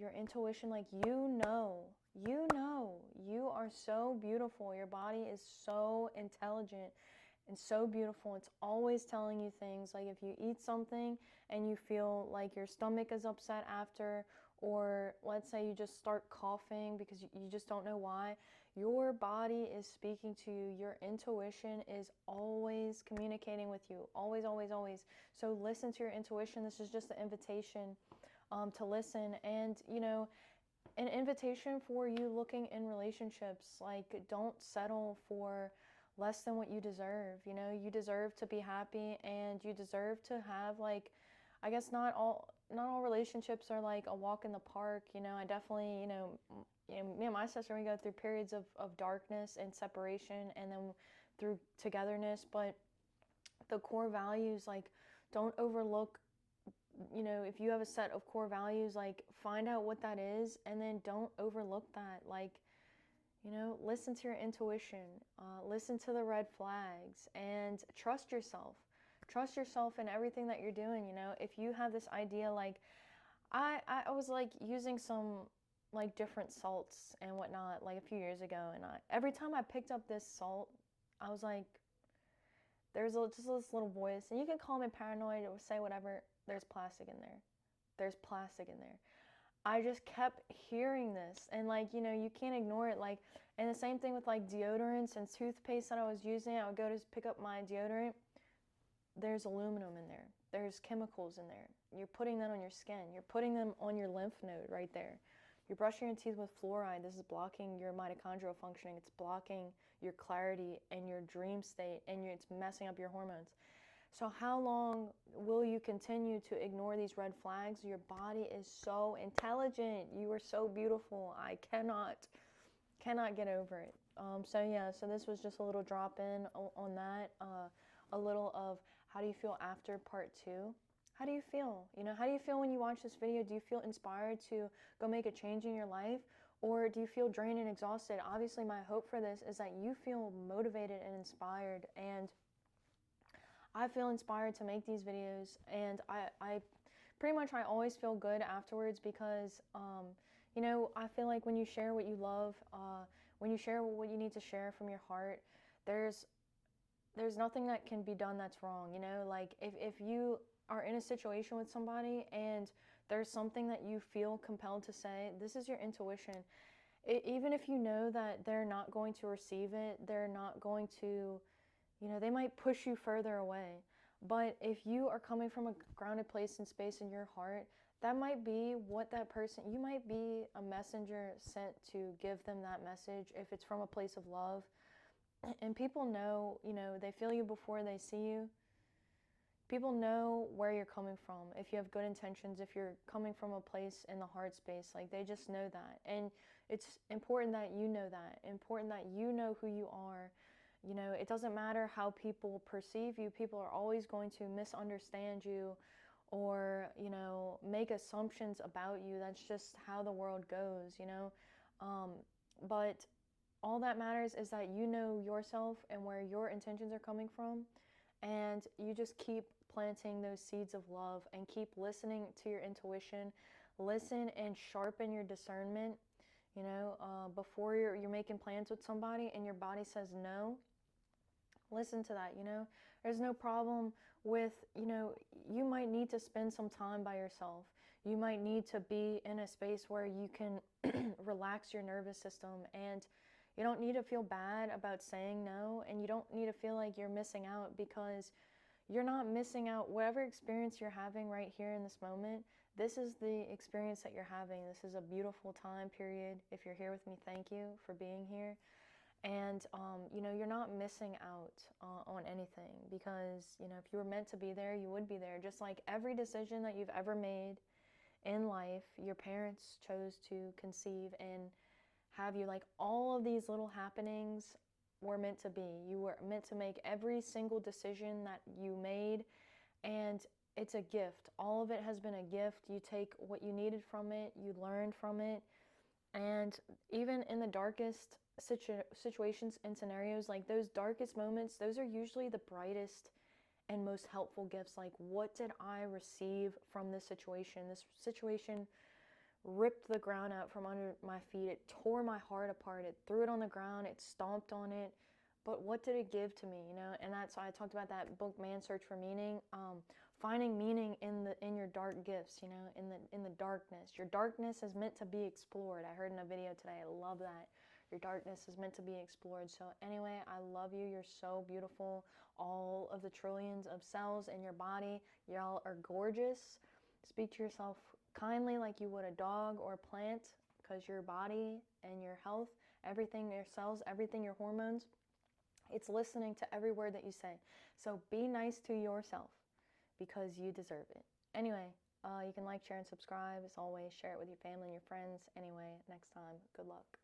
your intuition, like, you are so beautiful. Your body is so intelligent and so beautiful. It's always telling you things. Like if you eat something and you feel like your stomach is upset after, or let's say you just start coughing because you just don't know why, your body is speaking to you. Your intuition is always communicating with you. Always, always, always. So listen to your intuition. This is just an invitation to listen. And, you know, an invitation for you looking in relationships. Like, don't settle for less than what you deserve. You know, you deserve to be happy, and you deserve to have, like, I guess not all relationships are like a walk in the park. You know, I definitely, me and my sister, we go through periods of darkness and separation, and then through togetherness. But the core values, like, don't overlook, you know, if you have a set of core values, like, find out what that is, and then don't overlook that. Like, you know, listen to your intuition, listen to the red flags, and trust yourself. Trust yourself in everything that you're doing. You know, if you have this idea, like, I was like using some like different salts and whatnot like a few years ago, and every time I picked up this salt, I was like, just this little voice, and you can call me paranoid or say whatever. There's plastic in there. There's plastic in there. I just kept hearing this, and, like, you know, you can't ignore it. Like, and the same thing with like deodorants and toothpaste that I was using. I would go to pick up my deodorant. There's aluminum in there. There's chemicals in there. You're putting that on your skin. You're putting them on your lymph node right there. You're brushing your teeth with fluoride. This is blocking your mitochondrial functioning. It's blocking your clarity and your dream state, and it's messing up your hormones. So how long will you continue to ignore these red flags? Your body is so intelligent. You are so beautiful. I cannot get over it. So yeah, so this was just a little drop in on that. A little of how do you feel after part 2. How do you feel? You know, how do you feel when you watch this video? Do you feel inspired to go make a change in your life? Or do you feel drained and exhausted? Obviously, my hope for this is that you feel motivated and inspired, and I feel inspired to make these videos, and I pretty much, I always feel good afterwards because, you know, I feel like when you share what you love, when you share what you need to share from your heart, there's nothing that can be done that's wrong. You know, like if you are in a situation with somebody and there's something that you feel compelled to say, this is your intuition. Even if you know that they're not going to receive it, they're not going to, you know, they might push you further away. But if you are coming from a grounded place and space in your heart, that might be what that person, you might be a messenger sent to give them that message if it's from a place of love. And people know, you know, they feel you before they see you. People know where you're coming from. If you have good intentions, if you're coming from a place in the heart space, like, they just know that. And it's important that you know that. Important that you know who you are. You know, it doesn't matter how people perceive you. People are always going to misunderstand you or, you know, make assumptions about you. That's just how the world goes, you know. But all that matters is that you know yourself and where your intentions are coming from, and you just keep planting those seeds of love and keep listening to your intuition. Listen and sharpen your discernment. You know, before you're making plans with somebody and your body says no, listen to that. You know, there's no problem with, you know, you might need to spend some time by yourself. You might need to be in a space where you can relax your nervous system, and you don't need to feel bad about saying no, and you don't need to feel like you're missing out, because you're not missing out. Whatever experience you're having right here in this moment, this is the experience that you're having. This is a beautiful time period. If you're here with me, thank you for being here. And, you know, you're not missing out on anything, because, you know, if you were meant to be there, you would be there. Just like every decision that you've ever made in life, your parents chose to conceive and have you. Like, all of these little happenings were meant to be. You were meant to make every single decision that you made, and it's a gift. All of it has been a gift. You take what you needed from it, you learned from it, and even in the darkest situations and scenarios, like those darkest moments, those are usually the brightest and most helpful gifts. Like, what did I receive from this situation? This situation ripped the ground out from under my feet. It tore my heart apart. It threw it on the ground. It stomped on it. But what did it give to me, you know? And that's why I talked about that book, Man's Search for Meaning. Finding meaning in your dark gifts, you know, in the darkness. Your darkness is meant to be explored. I heard in a video today. I love that. Your darkness is meant to be explored. So anyway, I love you. You're so beautiful. All of the trillions of cells in your body, y'all are gorgeous. Speak to yourself kindly like you would a dog or a plant, because your body and your health, everything, your cells, everything, your hormones, it's listening to every word that you say. So be nice to yourself because you deserve it. Anyway, you can like, share, and subscribe. As always, share it with your family and your friends. Anyway, next time, good luck.